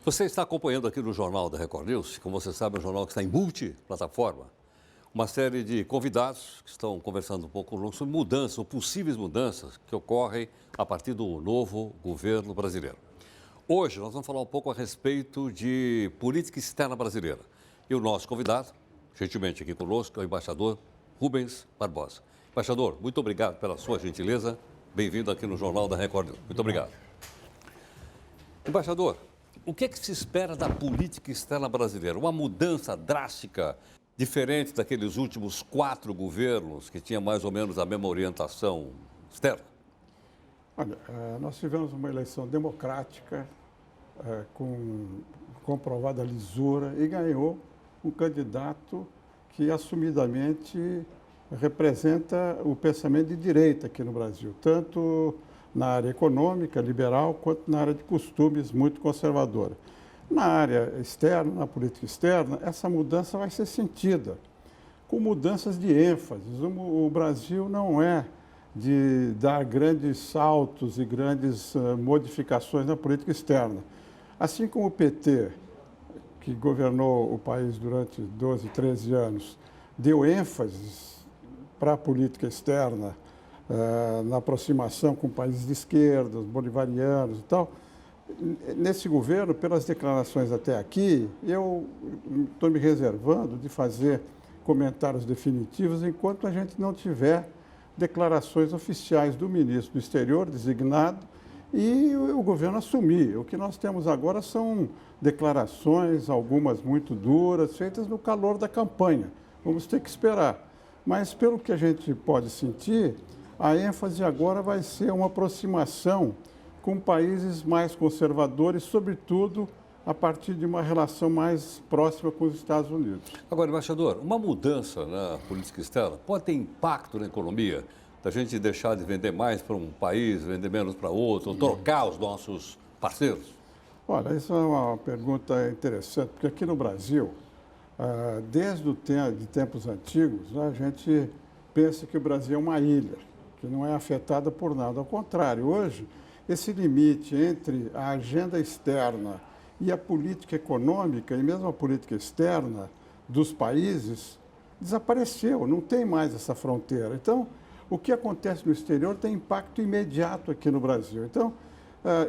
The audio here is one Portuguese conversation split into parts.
Você está acompanhando aqui no Jornal da Record News, como você sabe, é um jornal que está em multiplataforma. Uma série de convidados que estão conversando um pouco conosco sobre mudanças, ou possíveis mudanças que ocorrem a partir do novo governo brasileiro. Hoje nós vamos falar um pouco a respeito de política externa brasileira. E o nosso convidado, gentilmente aqui conosco, é o embaixador Rubens Barbosa. Embaixador, muito obrigado pela sua gentileza. Bem-vindo aqui no Jornal da Record News. Muito obrigado. Embaixador, o que se espera da política externa brasileira? Uma mudança drástica, diferente daqueles últimos 4 governos que tinham mais ou menos a mesma orientação externa? Olha, nós tivemos uma eleição democrática, com comprovada lisura, e ganhou um candidato que assumidamente representa o pensamento de direita aqui no Brasil, tanto na área econômica, liberal, quanto na área de costumes, muito conservadora. Na área externa, na política externa, essa mudança vai ser sentida, com mudanças de ênfase. O Brasil não é de dar grandes saltos e grandes modificações na política externa. Assim como o PT, que governou o país durante 12, 13 anos, deu ênfase para a política externa, na aproximação com países de esquerda, os bolivarianos e tal. Nesse governo, pelas declarações até aqui, eu estou me reservando de fazer comentários definitivos enquanto a gente não tiver declarações oficiais do ministro do Exterior designado e o governo assumir. O que nós temos agora são declarações, algumas muito duras, feitas no calor da campanha. Vamos ter que esperar. Mas, pelo que a gente pode sentir, a ênfase agora vai ser uma aproximação com países mais conservadores, sobretudo a partir de uma relação mais próxima com os Estados Unidos. Agora, embaixador, uma mudança na política externa pode ter impacto na economia? Da gente deixar de vender mais para um país, vender menos para outro, ou trocar os nossos parceiros? Olha, isso é uma pergunta interessante, porque aqui no Brasil, desde de tempos antigos, a gente pensa que o Brasil é uma ilha, que não é afetada por nada. Ao contrário, hoje, esse limite entre a agenda externa e a política econômica, e mesmo a política externa dos países, desapareceu, não tem mais essa fronteira. Então, o que acontece no exterior tem impacto imediato aqui no Brasil. Então,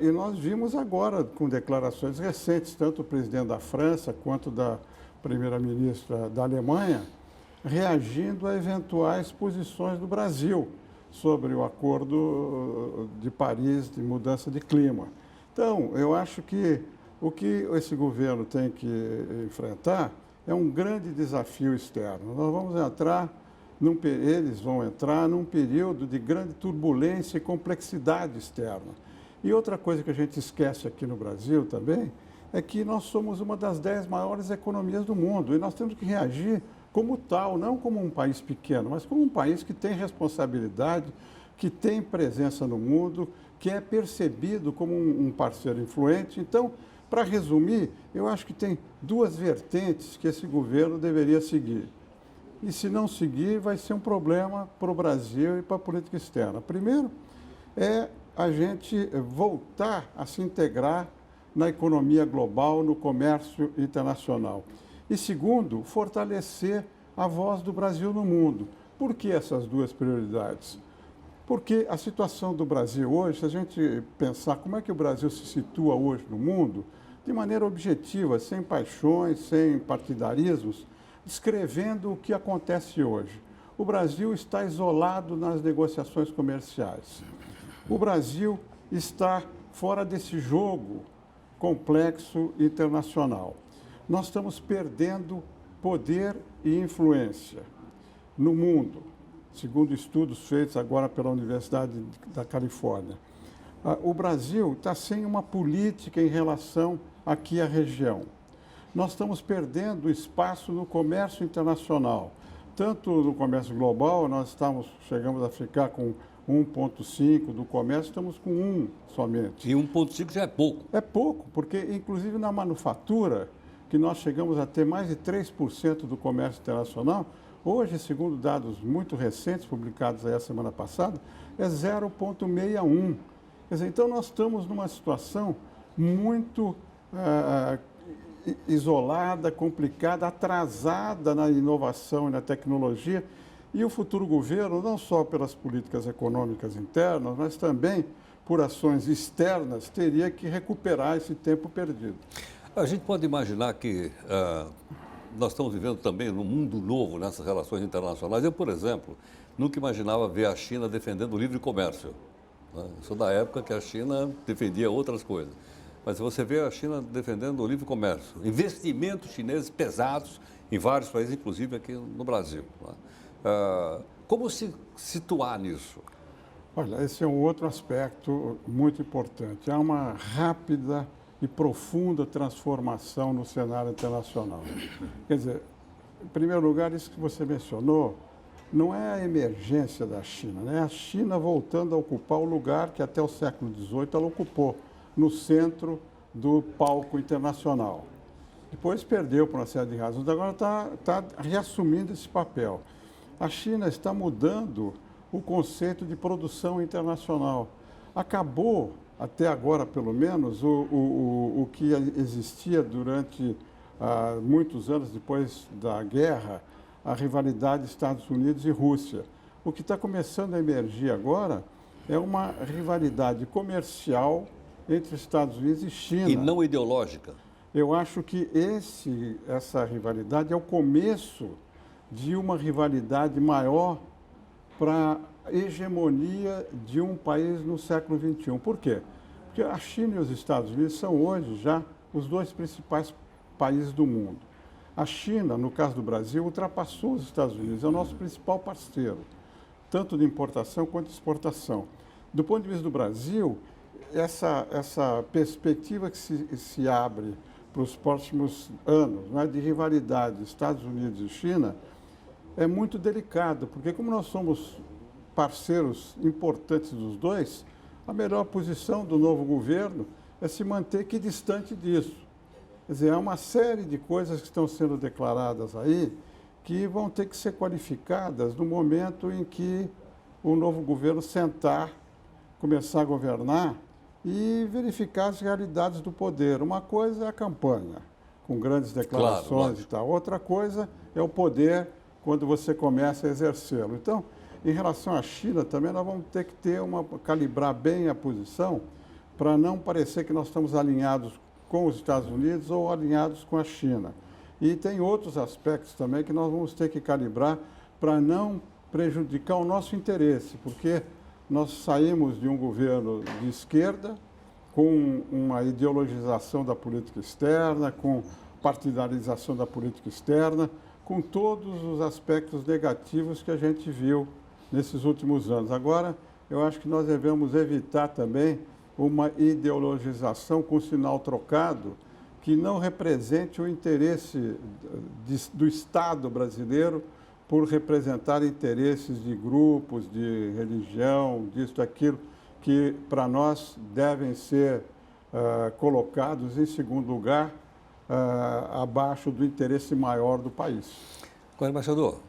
e nós vimos agora, com declarações recentes, tanto o presidente da França quanto da primeira-ministra da Alemanha, reagindo a eventuais posições do Brasil sobre o Acordo de Paris de mudança de clima. Então, eu acho que o que esse governo tem que enfrentar é um grande desafio externo. Nós vamos entrar, eles vão entrar num período de grande turbulência e complexidade externa. E outra coisa que a gente esquece aqui no Brasil também é que nós somos uma das 10 maiores economias do mundo e nós temos que reagir como tal, não como um país pequeno, mas como um país que tem responsabilidade, que tem presença no mundo, que é percebido como um parceiro influente. Então, para resumir, eu acho que tem 2 vertentes que esse governo deveria seguir. E se não seguir, vai ser um problema para o Brasil e para a política externa. Primeiro, é a gente voltar a se integrar na economia global, no comércio internacional. E segundo, fortalecer a voz do Brasil no mundo. Por que essas 2 prioridades? Porque a situação do Brasil hoje, se a gente pensar como é que o Brasil se situa hoje no mundo, de maneira objetiva, sem paixões, sem partidarismos, descrevendo o que acontece hoje. O Brasil está isolado nas negociações comerciais. O Brasil está fora desse jogo complexo internacional. Nós estamos perdendo poder e influência no mundo, segundo estudos feitos agora pela Universidade da Califórnia. O Brasil está sem uma política em relação aqui à região. Nós estamos perdendo espaço no comércio internacional, tanto no comércio global, chegamos a ficar com 1,5 do comércio, estamos com 1 somente. E 1,5 já é pouco. É pouco, porque inclusive na manufatura, que nós chegamos a ter mais de 3% do comércio internacional, hoje, segundo dados muito recentes, publicados aí a semana passada, é 0,61. Quer dizer, então nós estamos numa situação muito ah, isolada, complicada, atrasada na inovação e na tecnologia. E o futuro governo, não só pelas políticas econômicas internas, mas também por ações externas, teria que recuperar esse tempo perdido. A gente pode imaginar que nós estamos vivendo também num mundo novo nessas relações internacionais. Eu, por exemplo, nunca imaginava ver a China defendendo o livre comércio, né? Eu sou da época que a China defendia outras coisas. Mas você vê a China defendendo o livre comércio, investimentos chineses pesados em vários países, inclusive aqui no Brasil, né? Como se situar nisso? Olha, esse é um outro aspecto muito importante. Há uma rápida e profunda transformação no cenário internacional. Quer dizer, em primeiro lugar, isso que você mencionou, não é a emergência da China, né? É a China voltando a ocupar o lugar que até o século XVIII ela ocupou, no centro do palco internacional. Depois perdeu por uma série de razões, agora está reassumindo esse papel. A China está mudando o conceito de produção internacional. Acabou, até agora pelo menos, o que existia durante muitos anos depois da guerra, a rivalidade Estados Unidos e Rússia. O que está começando a emergir agora é uma rivalidade comercial entre Estados Unidos e China. E não ideológica. Eu acho que essa rivalidade é o começo de uma rivalidade maior para a hegemonia de um país no século XXI. Por quê? Porque a China e os Estados Unidos são hoje já os dois principais países do mundo. A China, no caso do Brasil, ultrapassou os Estados Unidos, é o nosso principal parceiro, tanto de importação quanto de exportação. Do ponto de vista do Brasil, essa perspectiva que se abre para os próximos anos, né, de rivalidade Estados Unidos e China, é muito delicado, porque como nós somos parceiros importantes dos dois, a melhor posição do novo governo é se manter equidistante disso. Quer dizer, há uma série de coisas que estão sendo declaradas aí que vão ter que ser qualificadas no momento em que o novo governo sentar, começar a governar e verificar as realidades do poder. Uma coisa é a campanha, com grandes declarações e tal. Outra coisa é o poder quando você começa a exercê-lo. Então, em relação à China, também nós vamos ter que calibrar bem a posição para não parecer que nós estamos alinhados com os Estados Unidos ou alinhados com a China. E tem outros aspectos também que nós vamos ter que calibrar para não prejudicar o nosso interesse, porque nós saímos de um governo de esquerda com uma ideologização da política externa, com partidarização da política externa, com todos os aspectos negativos que a gente viu nesses últimos anos. Agora, eu acho que nós devemos evitar também uma ideologização com sinal trocado que não represente o interesse do Estado brasileiro por representar interesses de grupos, de religião, disso, daquilo, que para nós devem ser colocados em segundo lugar, abaixo do interesse maior do país. Agora, embaixador,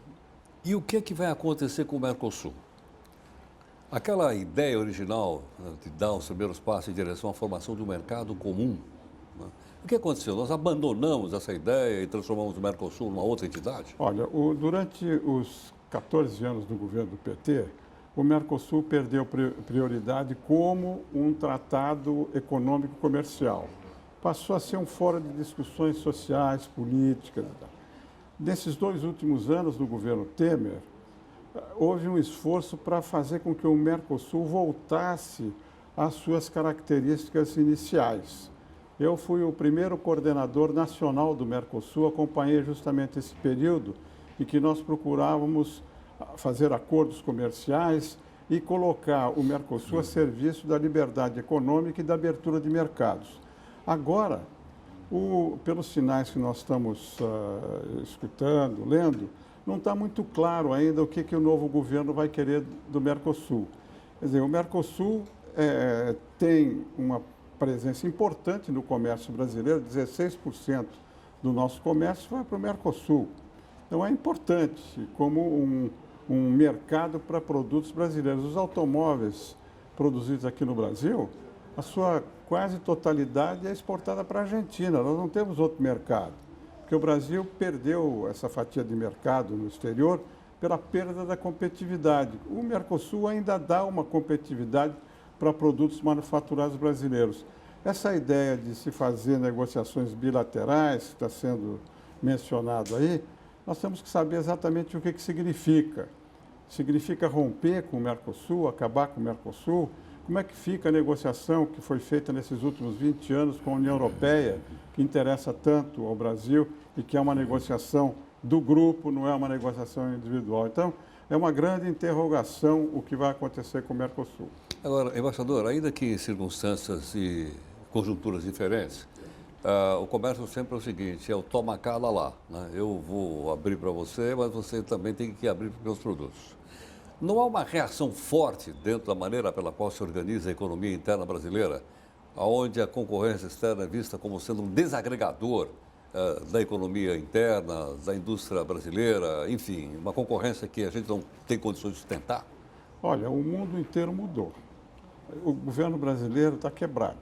e o que vai acontecer com o Mercosul? Aquela ideia original, né, de dar os primeiros passos em direção à formação de um mercado comum, né? O que aconteceu? Nós abandonamos essa ideia e transformamos o Mercosul numa outra entidade? Olha, durante os 14 anos do governo do PT, o Mercosul perdeu prioridade como um tratado econômico comercial. Passou a ser um fórum de discussões sociais, políticas e tal. Nesses 2 últimos anos do governo Temer, houve um esforço para fazer com que o Mercosul voltasse às suas características iniciais. Eu fui o primeiro coordenador nacional do Mercosul, acompanhei justamente esse período em que nós procurávamos fazer acordos comerciais e colocar o Mercosul a serviço da liberdade econômica e da abertura de mercados. Agora, pelos sinais que nós estamos escutando, lendo, não está muito claro ainda o que o novo governo vai querer do Mercosul. Quer dizer, o Mercosul tem uma presença importante no comércio brasileiro, 16% do nosso comércio vai para o Mercosul. Então é importante como um mercado para produtos brasileiros. Os automóveis produzidos aqui no Brasil, a sua quase totalidade é exportada para a Argentina. Nós não temos outro mercado, porque o Brasil perdeu essa fatia de mercado no exterior pela perda da competitividade. O Mercosul ainda dá uma competitividade para produtos manufaturados brasileiros. Essa ideia de se fazer negociações bilaterais, que está sendo mencionado aí, nós temos que saber exatamente o que significa. Significa romper com o Mercosul, acabar com o Mercosul? Como é que fica a negociação que foi feita nesses últimos 20 anos com a União Europeia, que interessa tanto ao Brasil e que é uma negociação do grupo, não é uma negociação individual? Então, é uma grande interrogação o que vai acontecer com o Mercosul. Agora, embaixador, ainda que em circunstâncias e conjunturas diferentes, o comércio sempre é o seguinte, é o toma cá, lá, lá. Né? Eu vou abrir para você, mas você também tem que abrir para os meus produtos. Não há uma reação forte dentro da maneira pela qual se organiza a economia interna brasileira, onde a concorrência externa é vista como sendo um desagregador da economia interna, da indústria brasileira, enfim, uma concorrência que a gente não tem condições de sustentar? Olha, o mundo inteiro mudou. O governo brasileiro está quebrado.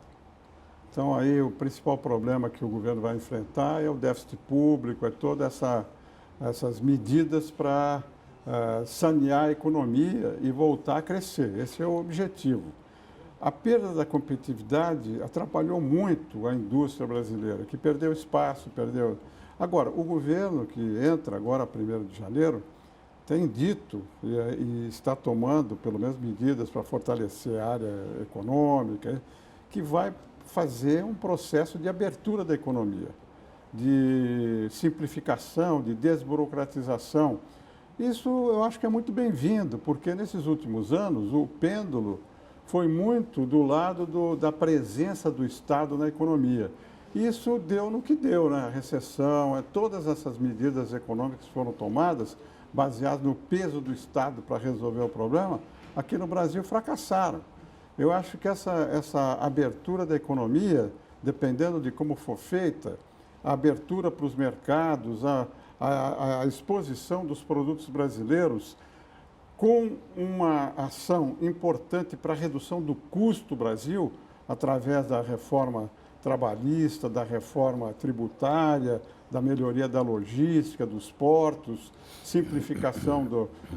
Então, aí, o principal problema que o governo vai enfrentar é o déficit público, é todas essas medidas para sanear a economia e voltar a crescer. Esse é o objetivo. A perda da competitividade atrapalhou muito a indústria brasileira, que perdeu espaço, perdeu... Agora, o governo que entra agora, 1º de janeiro, tem dito e está tomando, pelo menos, medidas para fortalecer a área econômica, que vai fazer um processo de abertura da economia, de simplificação, de desburocratização. Isso eu acho que é muito bem-vindo, porque nesses últimos anos o pêndulo foi muito do lado da presença do Estado na economia. Isso deu no que deu, né? A recessão, todas essas medidas econômicas que foram tomadas, baseadas no peso do Estado para resolver o problema, aqui no Brasil fracassaram. Eu acho que essa abertura da economia, dependendo de como for feita, a abertura para os mercados, a exposição dos produtos brasileiros, com uma ação importante para a redução do custo do Brasil, através da reforma trabalhista, da reforma tributária, da melhoria da logística, dos portos, simplificação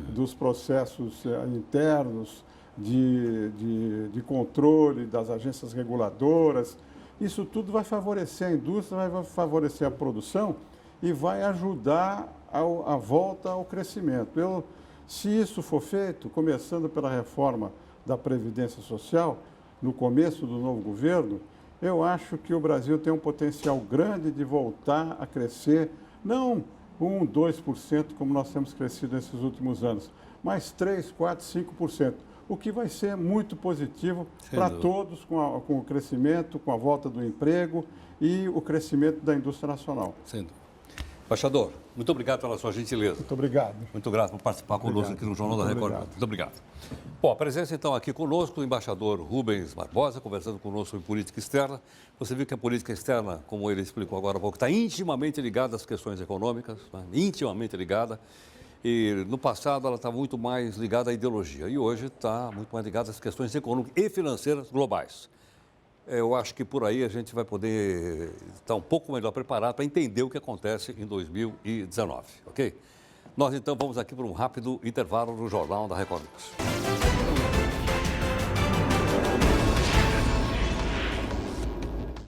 dos processos internos, de controle das agências reguladoras. Isso tudo vai favorecer a indústria, vai favorecer a produção e vai ajudar a volta ao crescimento. Se isso for feito, começando pela reforma da Previdência Social, no começo do novo governo, eu acho que o Brasil tem um potencial grande de voltar a crescer, não 1%, 2%, como nós temos crescido nesses últimos anos, mas 3%, 4%, 5%. O que vai ser muito positivo para todos com o crescimento, com a volta do emprego e o crescimento da indústria nacional. Sim. Embaixador, muito obrigado pela sua gentileza. Muito obrigado. Muito grato por participar conosco aqui no Jornal da Record. Muito obrigado. Bom, a presença então aqui conosco do embaixador Rubens Barbosa, conversando conosco sobre política externa. Você viu que a política externa, como ele explicou agora há pouco, está intimamente ligada às questões econômicas, né? Intimamente ligada. E no passado ela está muito mais ligada à ideologia e hoje está muito mais ligada às questões econômicas e financeiras globais. Eu acho que por aí a gente vai poder estar um pouco melhor preparado para entender o que acontece em 2019, ok? Nós então vamos aqui para um rápido intervalo no Jornal da Record News.